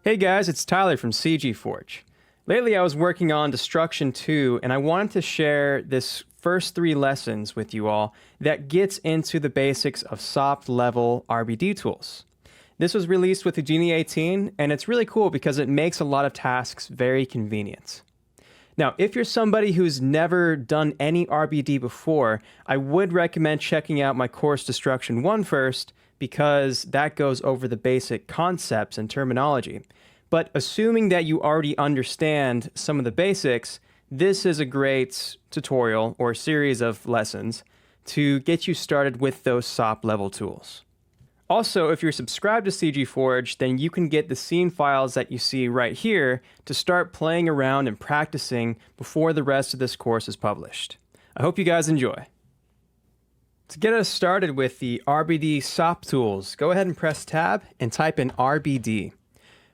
Hey guys, it's Tyler from CG Forge. Lately I was working on Destruction 2 and I wanted to share this first 3 lessons with you all that gets into the basics of SOP level RBD tools. This was released with the Genie 18 and it's really cool because it makes a lot of tasks very convenient. Now, if you're somebody who's never done any RBD before, I would recommend checking out my course Destruction 1 first, because that goes over the basic concepts and terminology. But assuming that you already understand some of the basics, this is a great tutorial or series of lessons to get you started with those SOP level tools. Also, if you're subscribed to CG Forge, then you can get the scene files that you see right here to start playing around and practicing before the rest of this course is published. I hope you guys enjoy. To get us started with the RBD SOP tools, go ahead and press Tab and type in RBD.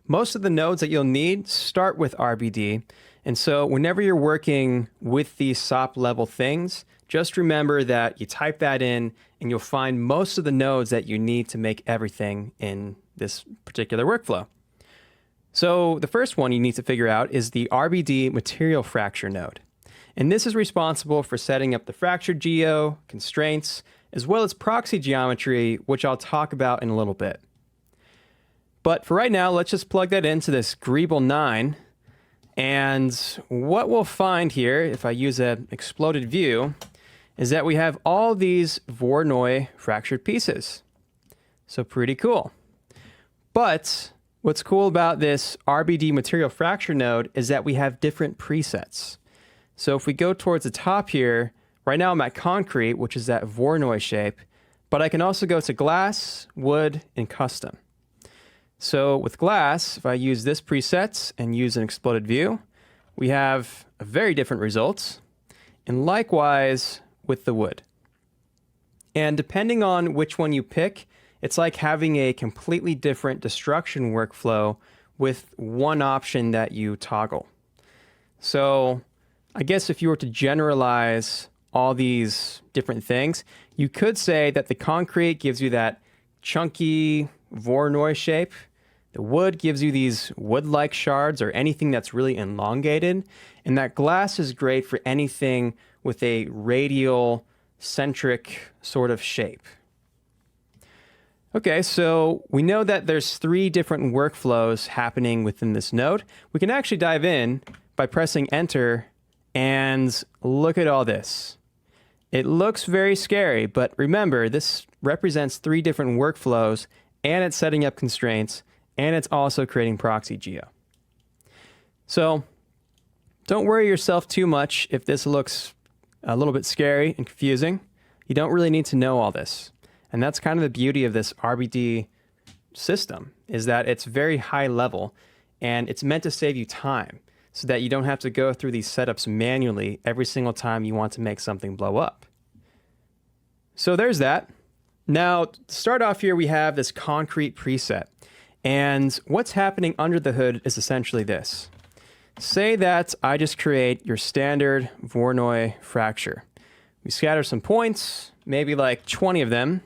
Most of the nodes that you'll need start with RBD, and so whenever you're working with these SOP level things, just remember that you type that in and you'll find most of the nodes that you need to make everything in this particular workflow. So the first one you need to figure out is the RBD material fracture node. And this is responsible for setting up the fracture geo, constraints, as well as proxy geometry, which I'll talk about in a little bit. But for right now, let's just plug that into this Greeble 9. And what we'll find here, if I use an exploded view, is that we have all these Voronoi fractured pieces. So pretty cool. But what's cool about this RBD material fracture node is that we have different presets. So if we go towards the top here, right now I'm at concrete, which is that Voronoi shape, but I can also go to glass, wood, and custom. So with glass, if I use this preset and use an exploded view, we have a very different results. And likewise with the wood. And depending on which one you pick, it's like having a completely different destruction workflow with one option that you toggle. So I guess if you were to generalize all these different things, you could say that the concrete gives you that chunky Voronoi shape. The wood gives you these wood-like shards or anything that's really elongated. And that glass is great for anything with a radial centric sort of shape. Okay, so we know that there's 3 different workflows happening within this node. We can actually dive in by pressing enter and look at all this. It looks very scary, but remember, this represents 3 different workflows, and it's setting up constraints, and it's also creating proxy geo. So don't worry yourself too much if this looks a little bit scary and confusing. You don't really need to know all this. And that's kind of the beauty of this RBD system, is that it's very high level, and it's meant to save you time so that you don't have to go through these setups manually every single time you want to make something blow up. So there's that. Now, to start off here, we have this concrete preset. And what's happening under the hood is essentially this. Say that I just create your standard Voronoi fracture. We scatter some points, maybe like 20 of them.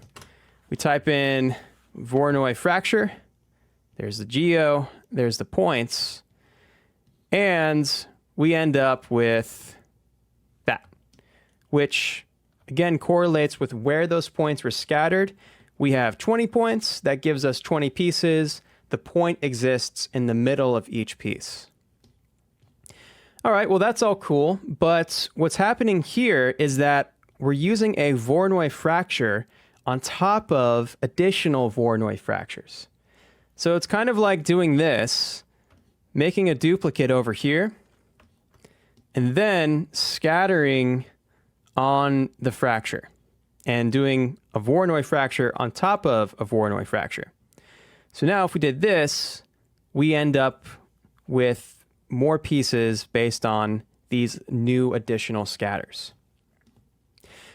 We type in Voronoi fracture. There's the geo, there's the points. And we end up with that, which again correlates with where those points were scattered. We have 20 points, that gives us 20 pieces. The point exists in the middle of each piece. All right, well, that's all cool, but what's happening here is that we're using a Voronoi fracture on top of additional Voronoi fractures. So it's kind of like doing this, making a duplicate over here, and then scattering on the fracture and doing a Voronoi fracture on top of a Voronoi fracture. So now if we did this, we end up with more pieces based on these new additional scatters.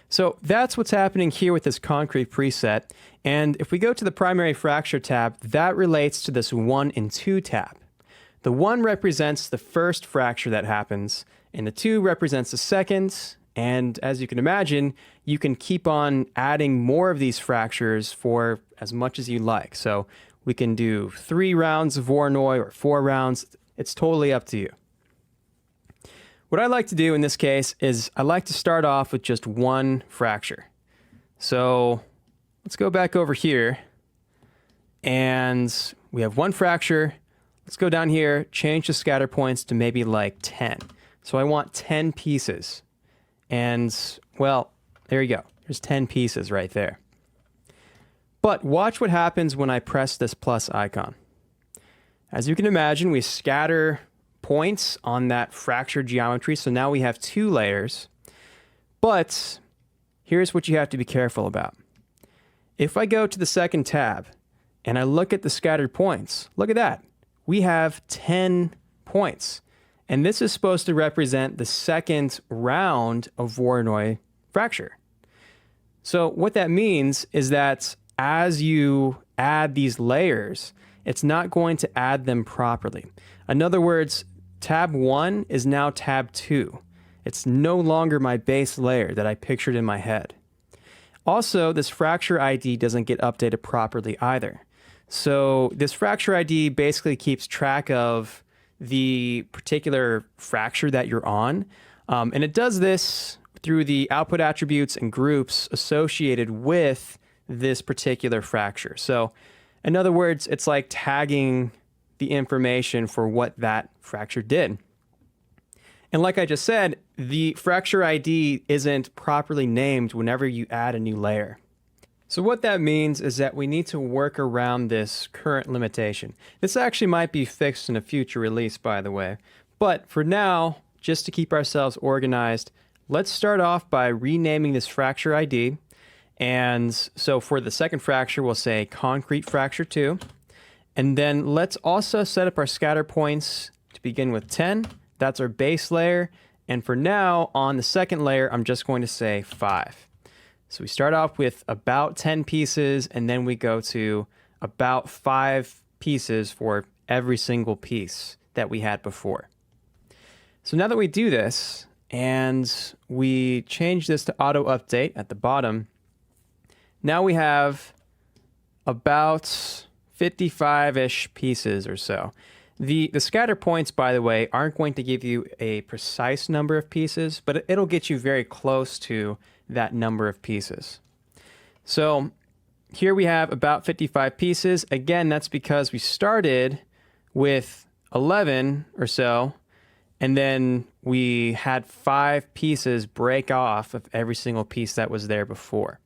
So that's what's happening here with this concrete preset. And if we go to the primary fracture tab, that relates to this 1 and 2 tab. The 1 represents the first fracture that happens, and the 2 represents the second. And as you can imagine, you can keep on adding more of these fractures for as much as you like. So We can do 3 rounds of Voronoi or 4 rounds. It's totally up to you. What I like to do in this case is I like to start off with just one fracture. So let's go back over here, and we have one fracture. Let's go down here, change the scatter points to maybe like 10. So I want 10 pieces. And, well, there you go. There's 10 pieces right there. But watch what happens when I press this plus icon. As you can imagine, we scatter points on that fractured geometry. So now we have 2 layers. But here's what you have to be careful about. If I go to the second tab and I look at the scattered points, look at that. We have 10 points. And this is supposed to represent the second round of Voronoi fracture. So what that means is that as you add these layers, it's not going to add them properly. In other words, tab 1 is now tab 2. It's no longer my base layer that I pictured in my head. Also, this fracture ID doesn't get updated properly either. So this fracture ID basically keeps track of the particular fracture that you're on. And it does this through the output attributes and groups associated with this particular fracture. So in other words, it's like tagging the information for what that fracture did. And like I just said, the fracture ID isn't properly named whenever you add a new layer. So what that means is that we need to work around this current limitation. This actually might be fixed in a future release, by the way. But for now, just to keep ourselves organized, let's start off by renaming this fracture ID. And so for the second fracture, we'll say concrete fracture 2. And then let's also set up our scatter points to begin with 10. That's our base layer. And for now, on the second layer, I'm just going to say 5. So we start off with about 10 pieces, and then we go to about 5 pieces for every single piece that we had before. So now that we do this, and we change this to auto update at the bottom, now we have about 55-ish pieces or so. The scatter points, by the way, aren't going to give you a precise number of pieces, but it'll get you very close to that number of pieces. So here we have about 55 pieces. Again, that's because we started with 11 or so, and then we had 5 pieces break off of every single piece that was there before.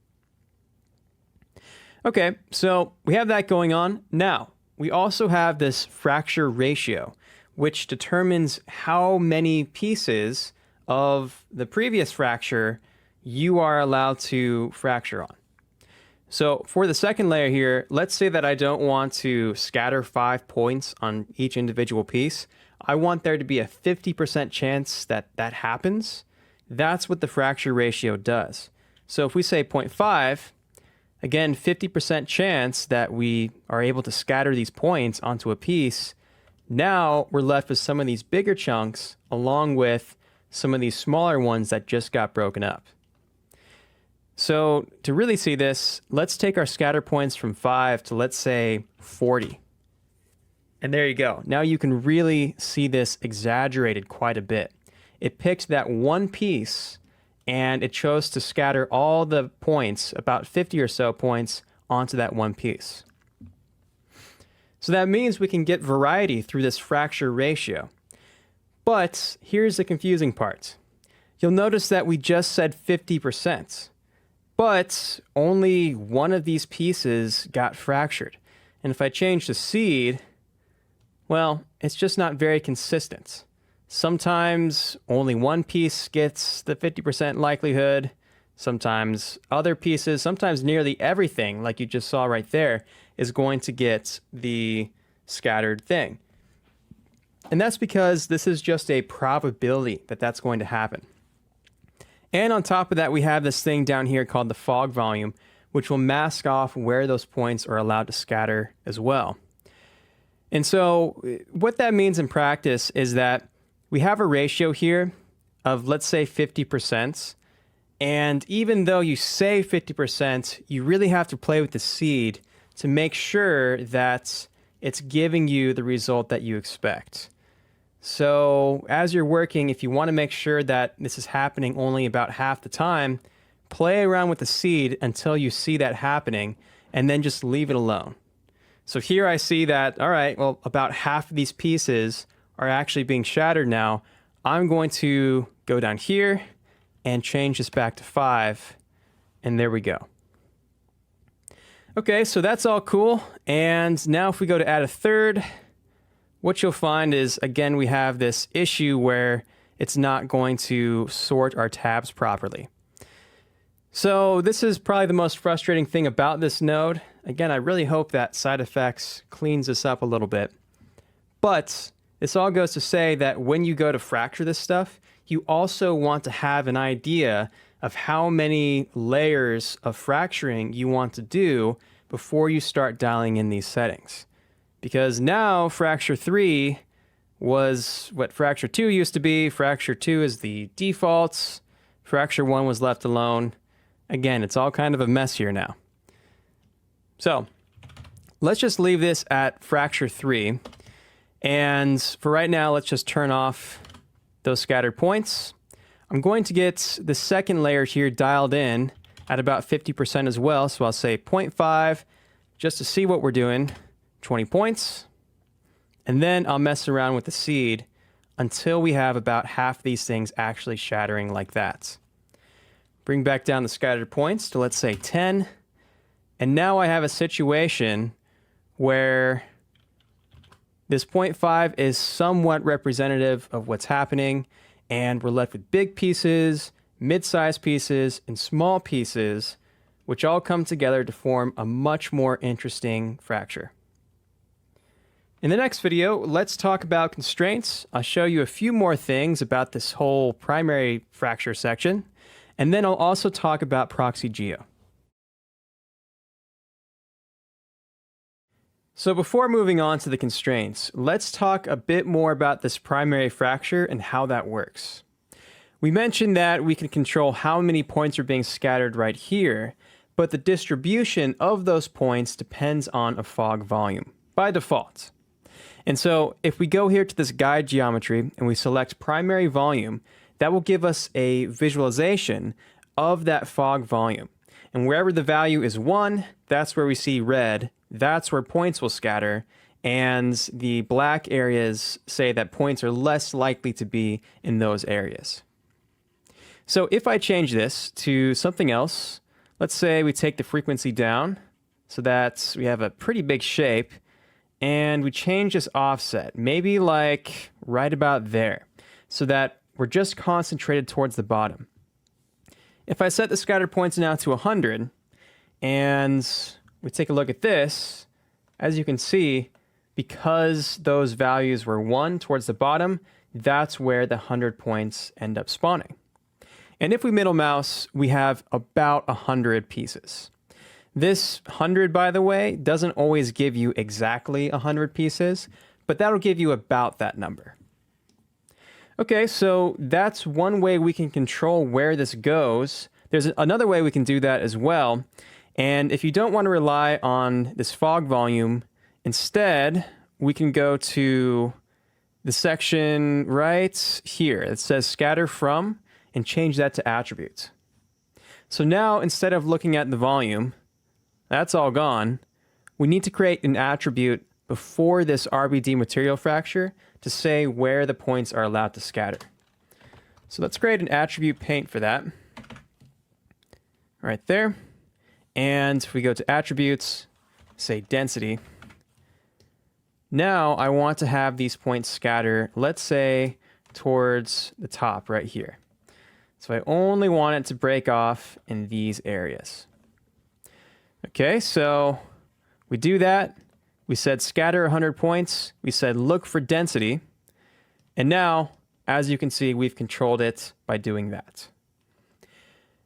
Okay, so we have that going on. Now, we also have this fracture ratio, which determines how many pieces of the previous fracture you are allowed to fracture on. So for the second layer here, let's say that I don't want to scatter 5 points on each individual piece. I want there to be a 50% chance that that happens. That's what the fracture ratio does. So if we say 0.5, again, 50% chance that we are able to scatter these points onto a piece. Now we're left with some of these bigger chunks along with some of these smaller ones that just got broken up. So to really see this, let's take our scatter points from 5 to, let's say, 40. And there you go. Now you can really see this exaggerated quite a bit. It picked that one piece and it chose to scatter all the points, about 50 or so points, onto that one piece. So that means we can get variety through this fracture ratio. But here's the confusing part. You'll notice that we just said 50%, but only one of these pieces got fractured. And if I change the seed, well, it's just not very consistent. Sometimes only one piece gets the 50% likelihood. Sometimes other pieces, sometimes nearly everything, like you just saw right there, is going to get the scattered thing. And that's because this is just a probability that that's going to happen. And on top of that, we have this thing down here called the fog volume, which will mask off where those points are allowed to scatter as well. And so what that means in practice is that we have a ratio here of, let's say, 50%. And even though you say 50%, you really have to play with the seed to make sure that it's giving you the result that you expect. So as you're working, if you want to make sure that this is happening only about half the time, play around with the seed until you see that happening, and then just leave it alone. So here I see that, all right, well, about half of these pieces are actually being shattered now. I'm going to go down here and change this back to 5, and there we go. Okay, so that's all cool. And now if we go to add a third, what you'll find is, again, we have this issue where it's not going to sort our tabs properly. So this is probably the most frustrating thing about this node. Again, I really hope that side effects cleans this up a little bit. But this all goes to say that when you go to fracture this stuff, you also want to have an idea of how many layers of fracturing you want to do before you start dialing in these settings. Because now fracture 3 was what fracture 2 used to be. Fracture 2 is the default. Fracture 1 was left alone. Again, it's all kind of a mess here now. So let's just leave this at fracture 3. And for right now, let's just turn off those scattered points. I'm going to get the second layer here dialed in at about 50% as well. So I'll say 0.5 just to see what we're doing. 20 points. And then I'll mess around with the seed until we have about half these things actually shattering like that. Bring back down the scattered points to, let's say, 10. And now I have a situation where this 0.5 is somewhat representative of what's happening, and we're left with big pieces, mid-sized pieces, and small pieces, which all come together to form a much more interesting fracture. In the next video, let's talk about constraints. I'll show you a few more things about this whole primary fracture section, and then I'll also talk about proxy geo. So before moving on to the constraints, let's talk a bit more about this primary fracture and how that works. We mentioned that we can control how many points are being scattered right here, but the distribution of those points depends on a fog volume by default. And so if we go here to this guide geometry and we select primary volume, that will give us a visualization of that fog volume. And wherever the value is 1, that's where we see red. That's where points will scatter. And the black areas say that points are less likely to be in those areas. So if I change this to something else, let's say we take the frequency down so that we have a pretty big shape, and we change this offset, maybe like right about there, so that we're just concentrated towards the bottom. If I set the scattered points now to 100, and we take a look at this, as you can see, because those values were 1 towards the bottom, that's where the 100 points end up spawning. And if we middle mouse, we have about 100 pieces. This 100, by the way, doesn't always give you exactly 100 pieces, but that'll give you about that number. Okay, so that's one way we can control where this goes. There's another way we can do that as well. And if you don't want to rely on this fog volume, instead, we can go to the section right here. It says scatter from, and change that to attributes. So now, instead of looking at the volume, that's all gone. We need to create an attribute before this RBD material fracture to say where the points are allowed to scatter. So let's create an attribute paint for that. Right there. And if we go to attributes, say density. Now I want to have these points scatter, let's say, towards the top right here. So I only want it to break off in these areas. Okay, so we do that. We said scatter 100 points. We said look for density. And now, as you can see, we've controlled it by doing that.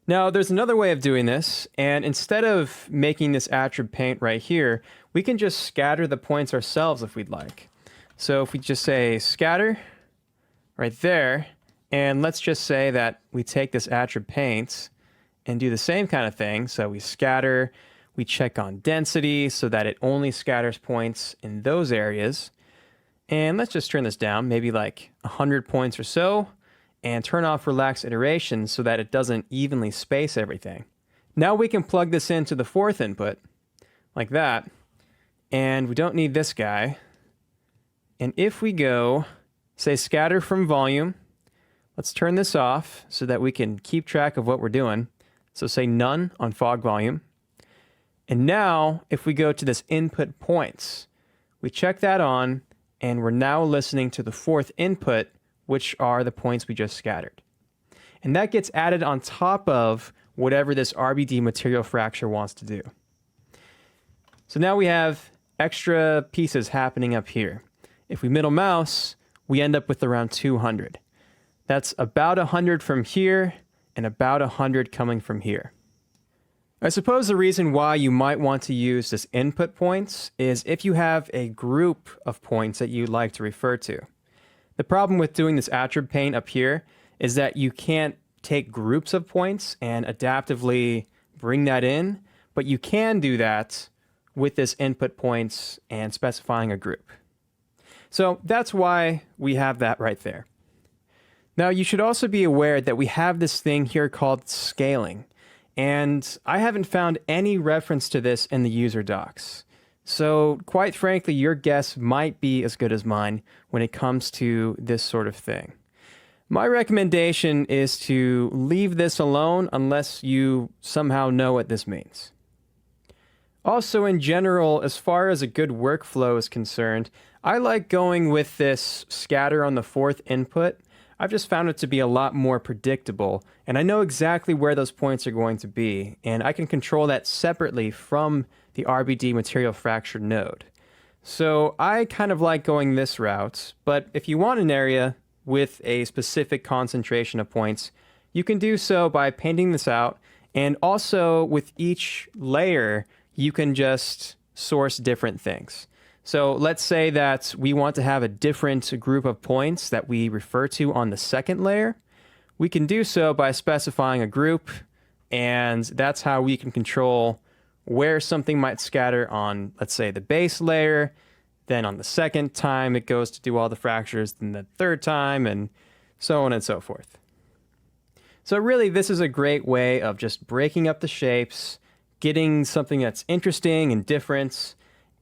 Now, there's another way of doing this. And instead of making this attribute paint right here, we can just scatter the points ourselves if we'd like. So if we just say scatter right there, and let's just say that we take this attribute paint and do the same kind of thing. So we scatter We check on density so that it only scatters points in those areas. And let's just turn this down, maybe like 100 points or so, and turn off relax iteration so that it doesn't evenly space everything. Now we can plug this into the fourth input, like that, and we don't need this guy. And if we go, say scatter from volume, let's turn this off so that we can keep track of what we're doing. So say none on fog volume. And now if we go to this input points, we check that on, and we're now listening to the fourth input, which are the points we just scattered. And that gets added on top of whatever this RBD material fracture wants to do. So now we have extra pieces happening up here. If we middle mouse, we end up with around 200. That's about 100 from here and about 100 coming from here. I suppose the reason why you might want to use this input points is if you have a group of points that you'd like to refer to. The problem with doing this attrib paint up here is that you can't take groups of points and adaptively bring that in, but you can do that with this input points and specifying a group. So that's why we have that right there. Now you should also be aware that we have this thing here called scaling. And I haven't found any reference to this in the user docs. So quite frankly, your guess might be as good as mine when it comes to this sort of thing. My recommendation is to leave this alone unless you somehow know what this means. Also, in general, as far as a good workflow is concerned, I like going with this scatter on the fourth input. I've just found it to be a lot more predictable, and I know exactly where those points are going to be, and I can control that separately from the RBD material fracture node. So I kind of like going this route, but if you want an area with a specific concentration of points, you can do so by painting this out, and also with each layer, you can just source different things. So let's say that we want to have a different group of points that we refer to on the second layer. We can do so by specifying a group, and that's how we can control where something might scatter on, let's say, the base layer. Then on the second time it goes to do all the fractures, then the third time, and so on and so forth. So really, this is a great way of just breaking up the shapes, getting something that's interesting and different,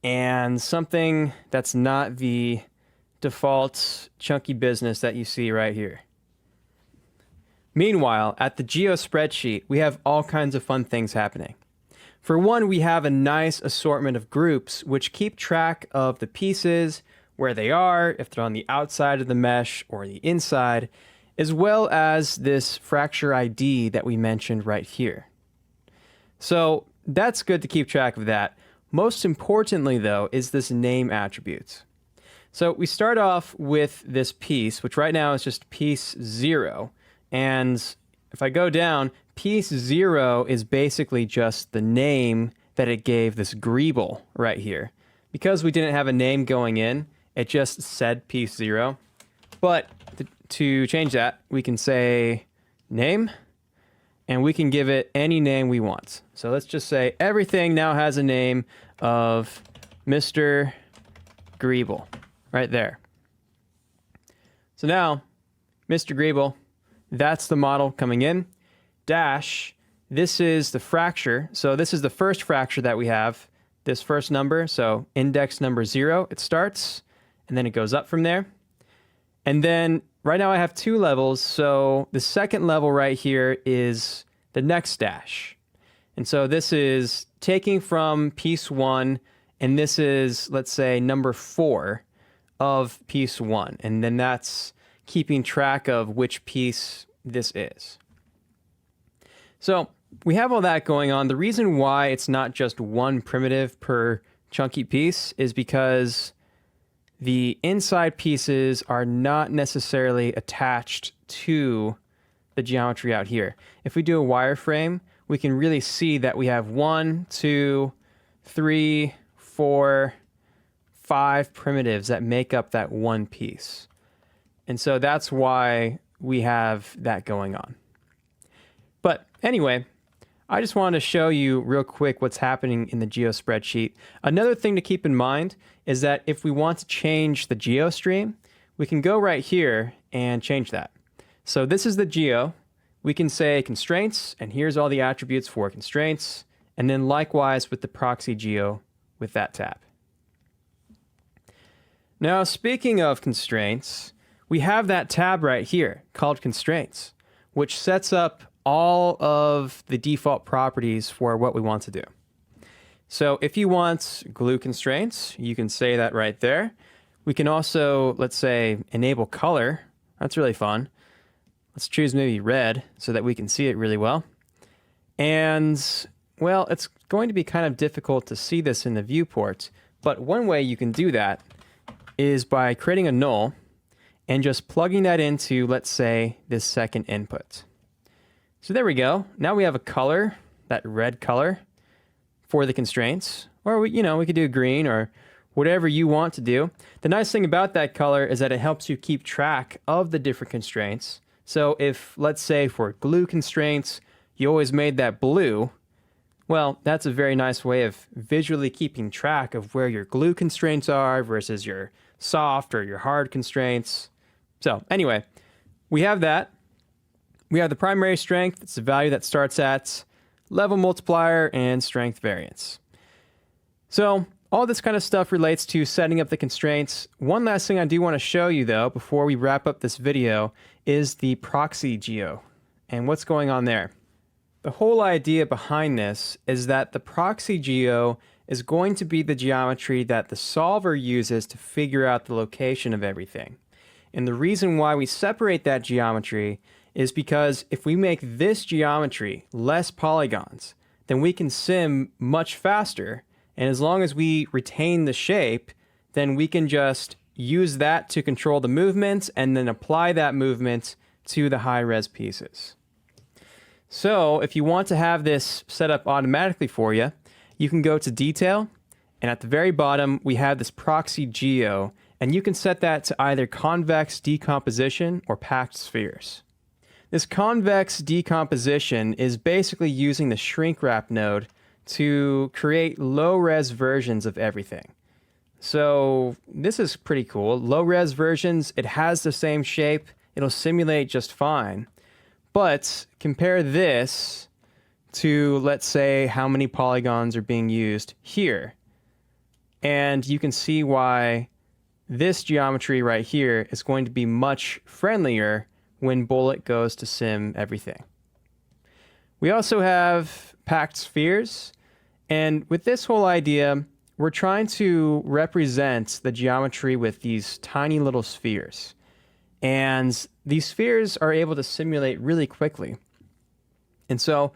and something that's not the default chunky business that you see right here. Meanwhile, at the Geo spreadsheet, we have all kinds of fun things happening. For one, we have a nice assortment of groups which keep track of the pieces, where they are, if they're on the outside of the mesh or the inside, as well as this fracture ID that we mentioned right here. So that's good to keep track of that. Most importantly, though, is this name attribute. So we start off with this piece, which right now is just piece 0. And if I go down, piece 0 is basically just the name that it gave this greeble right here. Because we didn't have a name going in, it just said piece 0. But to change that, we can say name, and we can give it any name we want. So let's just say everything now has a name of Mr. Greeble right there. So now, Mr. Greeble, that's the model coming in. Dash, this is the fracture. So this is the first fracture that we have, this first number. So index number 0, it starts, and then it goes up from there. And then right now I have 2 levels. So the second level right here is the next dash. And so this is taking from piece 1, and this is, let's say, number 4 of piece 1. And then that's keeping track of which piece this is. So we have all that going on. The reason why it's not just one primitive per chunky piece is because the inside pieces are not necessarily attached to the geometry out here. If we do a wireframe, we can really see that we have 1, 2, 3, 4, 5 primitives that make up that one piece. And so that's why we have that going on. But anyway, I just wanted to show you real quick what's happening in the geo spreadsheet. Another thing to keep in mind is that if we want to change the geo stream, we can go right here and change that. So this is the geo. We can say constraints, and here's all the attributes for constraints, and then likewise with the proxy geo with that tab. Now, speaking of constraints, we have that tab right here called constraints, which sets up all of the default properties for what we want to do. So if you want glue constraints, you can say that right there. We can also, let's say, enable color. That's really fun. Let's choose maybe red so that we can see it really well. And, well, it's going to be kind of difficult to see this in the viewport, but one way you can do that is by creating a null and just plugging that into, let's say, this second input. So there we go. Now we have a color, that red color, for the constraints. Or, we could do green or whatever you want to do. The nice thing about that color is that it helps you keep track of the different constraints. So if, let's say, for glue constraints, you always made that blue, well, that's a very nice way of visually keeping track of where your glue constraints are versus your soft or your hard constraints. So anyway, we have that. We have the primary strength. It's the value that starts at level multiplier and strength variance. So all this kind of stuff relates to setting up the constraints. One last thing I do want to show you, though, before we wrap up this video, is the proxy geo and what's going on there. The whole idea behind this is that the proxy geo is going to be the geometry that the solver uses to figure out the location of everything. And the reason why we separate that geometry is because if we make this geometry less polygons, then we can sim much faster. And as long as we retain the shape, then we can just use that to control the movement and then apply that movement to the high-res pieces. So if you want to have this set up automatically for you, you can go to Detail, and at the very bottom, we have this proxy geo, and you can set that to either convex decomposition or packed spheres. This convex decomposition is basically using the shrink wrap node to create low-res versions of everything. So this is pretty cool. Low-res versions, it has the same shape. It'll simulate just fine. But compare this to, let's say, how many polygons are being used here. And you can see why this geometry right here is going to be much friendlier when Bullet goes to sim everything. We also have packed spheres, and with this whole idea, we're trying to represent the geometry with these tiny little spheres. And these spheres are able to simulate really quickly. And so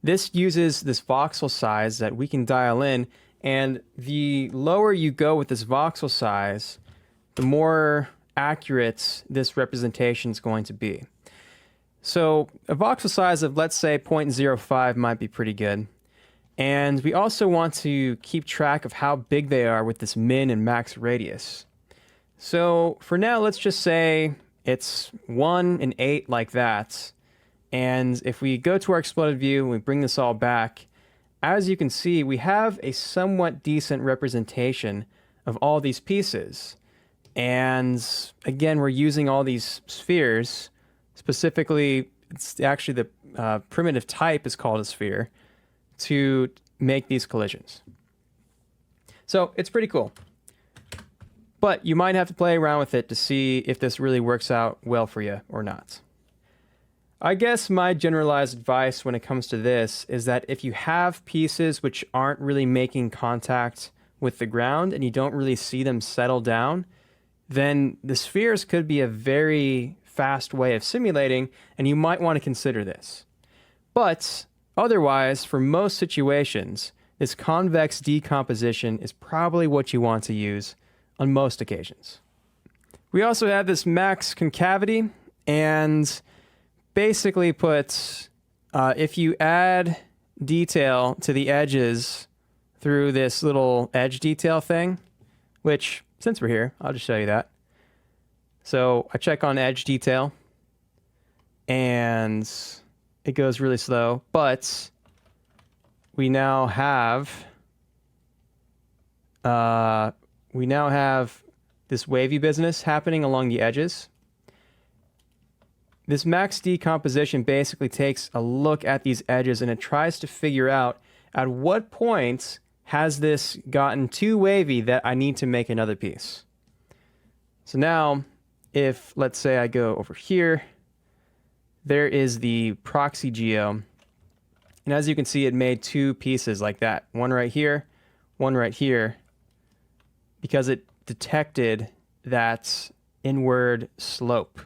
this uses this voxel size that we can dial in, and the lower you go with this voxel size, the more accurate this representation is going to be. So a voxel size of, let's say, 0.05 might be pretty good. And we also want to keep track of how big they are with this min and max radius. So for now, let's just say it's 1 and 8 like that. And if we go to our exploded view and we bring this all back, as you can see, we have a somewhat decent representation of all these pieces. And again, we're using all these spheres. Specifically, it's actually the primitive type is called a sphere to make these collisions. So it's pretty cool. But you might have to play around with it to see if this really works out well for you or not. I guess my generalized advice when it comes to this is that if you have pieces which aren't really making contact with the ground and you don't really see them settle down, then the spheres could be a very fast way of simulating, and you might want to consider this. But otherwise, for most situations, this convex decomposition is probably what you want to use on most occasions. We also have this max concavity, and basically puts, if you add detail to the edges through this little edge detail thing, which, since we're here, I'll just show you that. So I check on edge detail, and it goes really slow, but we now have this wavy business happening along the edges. This max decomposition basically takes a look at these edges and it tries to figure out at what point has this gotten too wavy that I need to make another piece. So now, if let's say I go over here, there is the proxy geo. And as you can see, it made two pieces like that. One right here, one right here, because it detected that inward slope.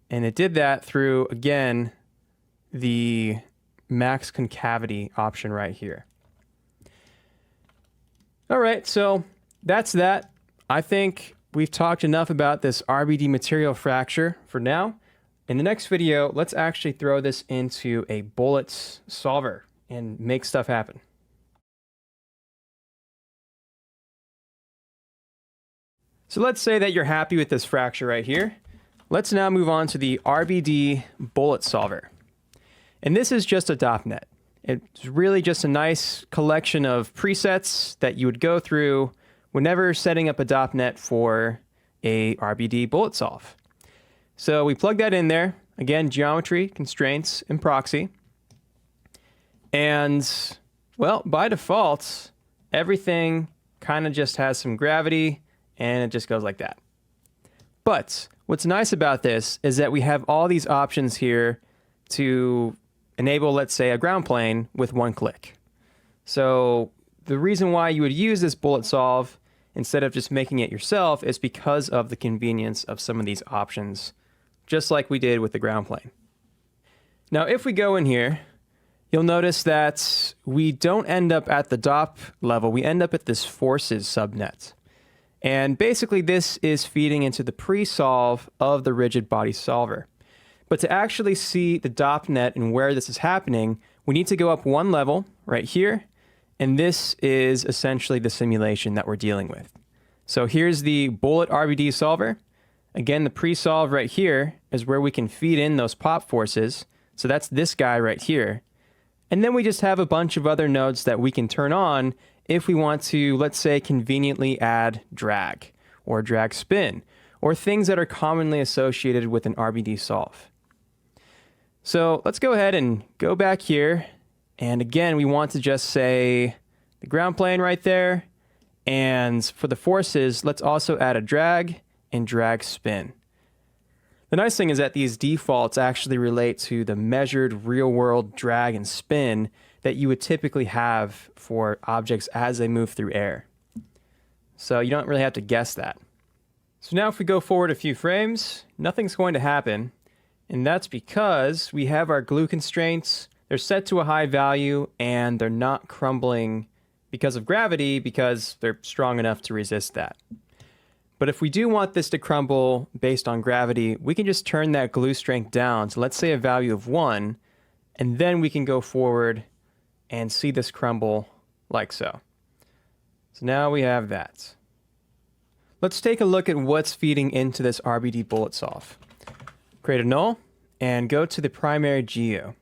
And it did that through, again, the max concavity option right here. All right, so that's that. I think we've talked enough about this RBD material fracture for now. In the next video, let's actually throw this into a bullet solver and make stuff happen. So let's say that you're happy with this fracture right here. Let's now move on to the RBD bullet solver. And this is just a DOP.NET. It's really just a nice collection of presets that you would go through whenever setting up a DOP.NET for a RBD bullet solve. So we plug that in there. Again, geometry, constraints, and proxy. And, well, by default, everything kind of just has some gravity, and it just goes like that. But what's nice about this is that we have all these options here to enable, let's say, a ground plane with one click. So the reason why you would use this bullet solve instead of just making it yourself is because of the convenience of some of these options, just like we did with the ground plane. Now, if we go in here, you'll notice that we don't end up at the DOP level. We end up at this forces subnet. And basically, this is feeding into the pre-solve of the rigid body solver. But to actually see the DOP.NET and where this is happening, we need to go up one level right here. And this is essentially the simulation that we're dealing with. So here's the bullet RBD solver. Again, the pre-solve right here is where we can feed in those pop forces. So that's this guy right here. And then we just have a bunch of other nodes that we can turn on if we want to, let's say, conveniently add drag or drag spin or things that are commonly associated with an RBD solve. So let's go ahead and go back here. And again, we want to just say the ground plane right there. And for the forces, let's also add a drag and drag spin. The nice thing is that these defaults actually relate to the measured real-world drag and spin that you would typically have for objects as they move through air. So you don't really have to guess that. So now if we go forward a few frames, nothing's going to happen. And that's because we have our glue constraints. They're set to a high value and they're not crumbling because of gravity because they're strong enough to resist that. But if we do want this to crumble based on gravity, we can just turn that glue strength down to, let's say, a value of 1, and then we can go forward and see this crumble like so. So now we have that. Let's take a look at what's feeding into this RBD bullet solve. Create a null and go to the primary geo.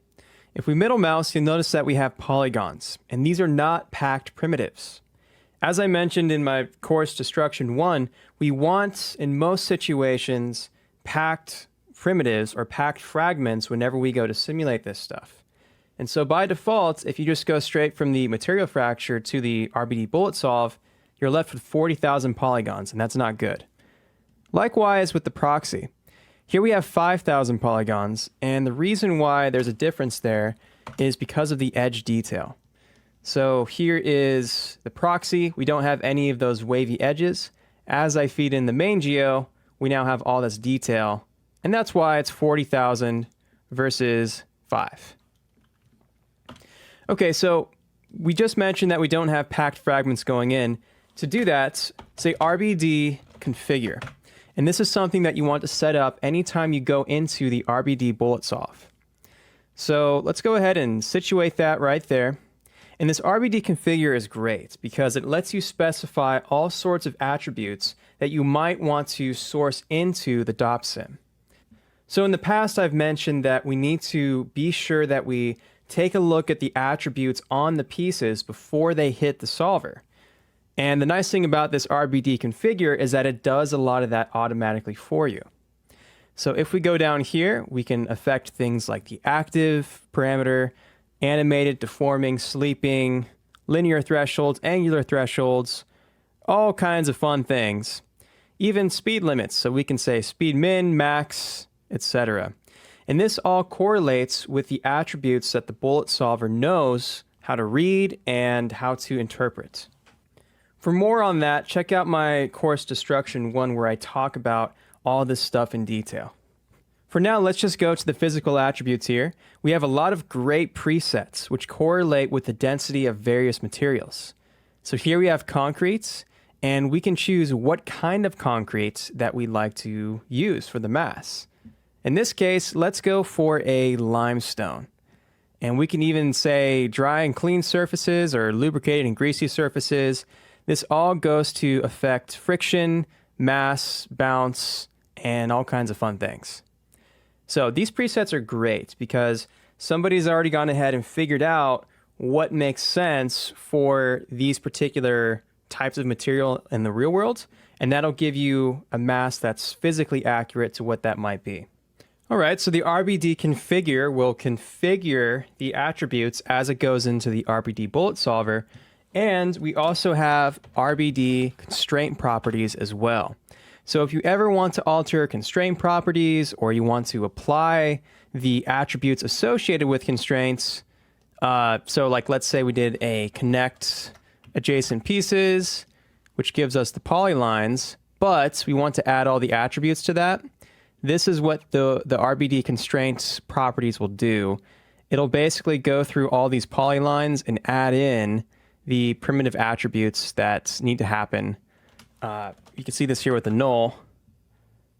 If we middle mouse, you'll notice that we have polygons, and these are not packed primitives. As I mentioned in my course Destruction 1, we want, in most situations, packed primitives or packed fragments whenever we go to simulate this stuff. And so by default, if you just go straight from the material fracture to the RBD bullet solve, you're left with 40,000 polygons, and that's not good. Likewise with the proxy. Here we have 5,000 polygons, and the reason why there's a difference there is because of the edge detail. So here is the proxy. We don't have any of those wavy edges. As I feed in the main geo, we now have all this detail, and that's why it's 40,000 versus 5. Okay, so we just mentioned that we don't have packed fragments going in. To do that, say RBD configure. And this is something that you want to set up anytime you go into the RBD bullet solve. So let's go ahead and situate that right there. And this RBD configure is great because it lets you specify all sorts of attributes that you might want to source into the DOP sim. So in the past, I've mentioned that we need to be sure that we take a look at the attributes on the pieces before they hit the solver. And the nice thing about this RBD configure is that it does a lot of that automatically for you. So if we go down here, we can affect things like the active parameter, animated, deforming, sleeping, linear thresholds, angular thresholds, all kinds of fun things. Even speed limits, so we can say speed min, max, etc. And this all correlates with the attributes that the bullet solver knows how to read and how to interpret. For more on that, check out my course Destruction 1 where I talk about all this stuff in detail. For now, let's just go to the physical attributes here. We have a lot of great presets which correlate with the density of various materials. So here we have concretes, and we can choose what kind of concrete that we'd like to use for the mass. In this case, let's go for a limestone. And we can even say dry and clean surfaces or lubricated and greasy surfaces. This all goes to affect friction, mass, bounce, and all kinds of fun things. So these presets are great because somebody's already gone ahead and figured out what makes sense for these particular types of material in the real world, and that'll give you a mass that's physically accurate to what that might be. All right, so the RBD configure will configure the attributes as it goes into the RBD bullet solver, and we also have RBD constraint properties as well. So if you ever want to alter constraint properties or you want to apply the attributes associated with constraints, so like let's say we did a connect adjacent pieces, which gives us the polylines, but we want to add all the attributes to that. This is what the RBD constraints properties will do. It'll basically go through all these polylines and add in the primitive attributes that need to happen. You can see this here with the null.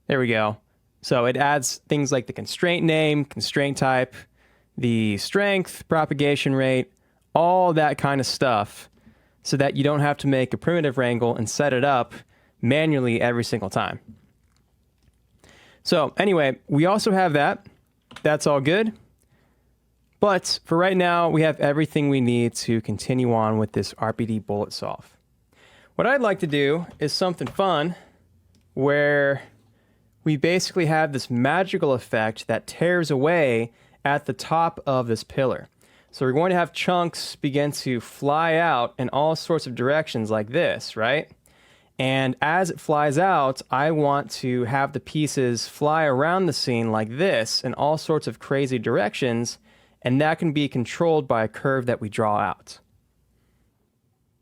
There we go. So it adds things like the constraint name, constraint type, the strength, propagation rate, all that kind of stuff, so that you don't have to make a primitive wrangle and set it up manually every single time. So anyway, we also have that. That's all good. But for right now, we have everything we need to continue on with this RBD bullet solve. What I'd like to do is something fun where we basically have this magical effect that tears away at the top of this pillar. So we're going to have chunks begin to fly out in all sorts of directions like this, right? And as it flies out, I want to have the pieces fly around the scene like this in all sorts of crazy directions, and that can be controlled by a curve that we draw out.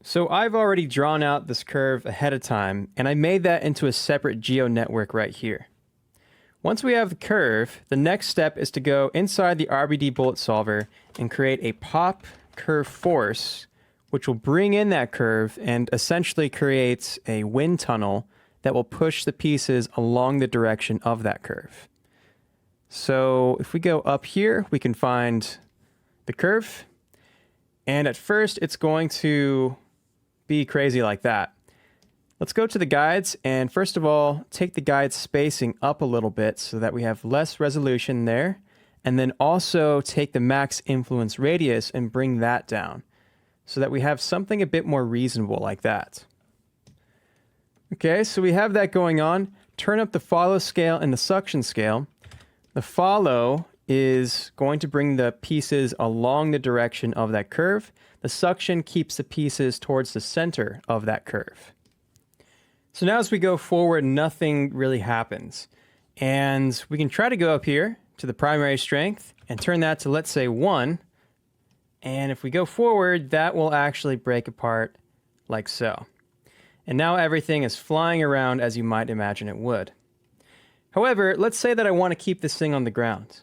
So I've already drawn out this curve ahead of time, and I made that into a separate geo network right here. Once we have the curve, the next step is to go inside the RBD bullet solver and create a pop curve force, which will bring in that curve and essentially create a wind tunnel that will push the pieces along the direction of that curve. So if we go up here, we can find the curve. And at first, it's going to be crazy like that. Let's go to the guides and first of all, take the guide spacing up a little bit so that we have less resolution there. And then also take the max influence radius and bring that down so that we have something a bit more reasonable like that. Okay, so we have that going on. Turn up the follow scale and the suction scale. The follow is going to bring the pieces along the direction of that curve. The suction keeps the pieces towards the center of that curve. So now as we go forward, nothing really happens. And we can try to go up here to the primary strength and turn that to, let's say, 1. And if we go forward, that will actually break apart like so. And now everything is flying around as you might imagine it would. However, let's say that I want to keep this thing on the ground.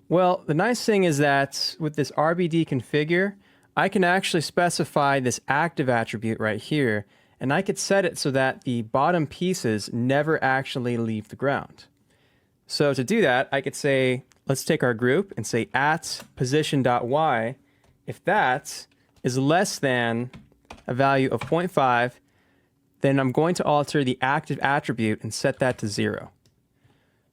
Well, the nice thing is that with this RBD configure, I can actually specify this active attribute right here, and I could set it so that the bottom pieces never actually leave the ground. So to do that, I could say, let's take our group and say at position.y. If that is less than a value of 0.5, then I'm going to alter the active attribute and set that to 0.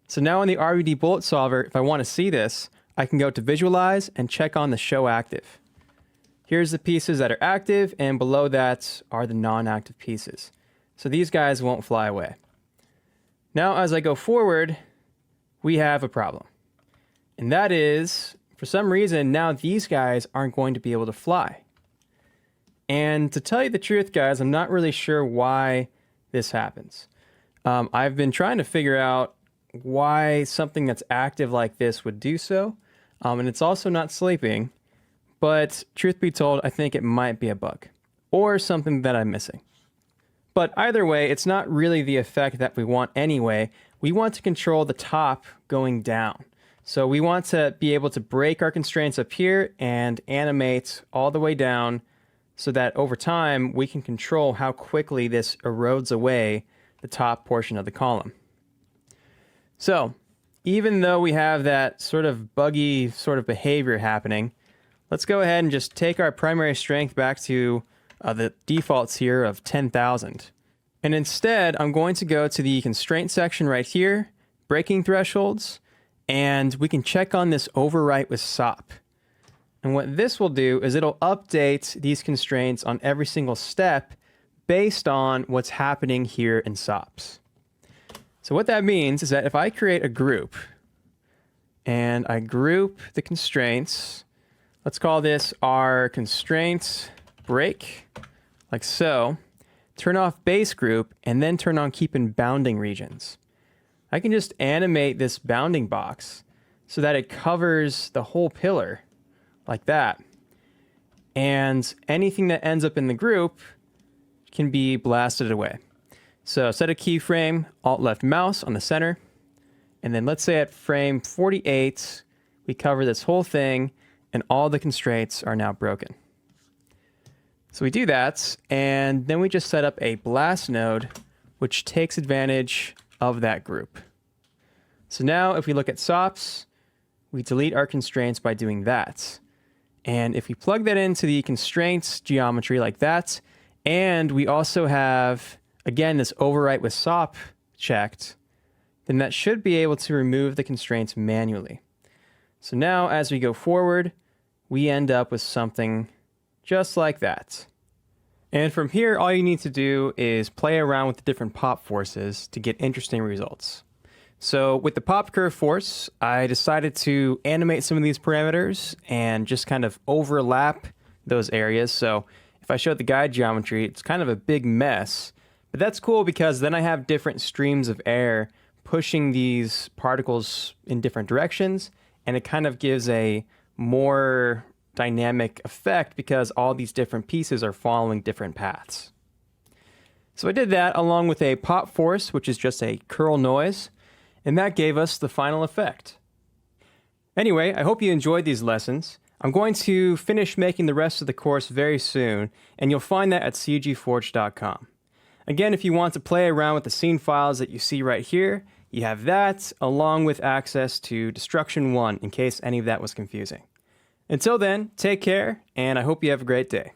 So now in the RBD bullet solver, if I want to see this, I can go to Visualize and check on the Show Active. Here's the pieces that are active, and below that are the non-active pieces. So these guys won't fly away. Now, as I go forward, we have a problem. And that is, for some reason, now these guys aren't going to be able to fly. And to tell you the truth, guys, I'm not really sure why this happens. I've been trying to figure out why something that's active like this would do so. And it's also not sleeping. But truth be told, I think it might be a bug or something that I'm missing. But either way, it's not really the effect that we want anyway. We want to control the top going down. So we want to be able to break our constraints up here and animate all the way down so that over time we can control how quickly this erodes away the top portion of the column. So even though we have that sort of buggy sort of behavior happening, let's go ahead and just take our primary strength back to the defaults here of 10,000. And instead, I'm going to go to the constraint section right here, breaking thresholds, and we can check on this overwrite with SOP. And what this will do is it'll update these constraints on every single step based on what's happening here in SOPs. So what that means is that if I create a group and I group the constraints, let's call this our constraints break, like so, turn off base group, and then turn on keep in bounding regions. I can just animate this bounding box so that it covers the whole pillar like that. And anything that ends up in the group can be blasted away. So set a keyframe, Alt left mouse on the center, and then let's say at frame 48, we cover this whole thing and all the constraints are now broken. So we do that, and then we just set up a blast node, which takes advantage of that group. So now if we look at SOPs, we delete our constraints by doing that. And if we plug that into the constraints geometry like that, and we also have, again, this overwrite with SOP checked, then that should be able to remove the constraints manually. So now as we go forward, we end up with something just like that. And from here, all you need to do is play around with the different pop forces to get interesting results. So with the pop curve force, I decided to animate some of these parameters and just kind of overlap those areas. So if I show the guide geometry, it's kind of a big mess, but that's cool because then I have different streams of air pushing these particles in different directions, and it kind of gives a more dynamic effect because all these different pieces are following different paths. So I did that along with a pop force, which is just a curl noise, and that gave us the final effect. Anyway, I hope you enjoyed these lessons. I'm going to finish making the rest of the course very soon, and you'll find that at cgforge.com. Again, if you want to play around with the scene files that you see right here, you have that along with access to Destruction 1 in case any of that was confusing. Until then, take care, and I hope you have a great day.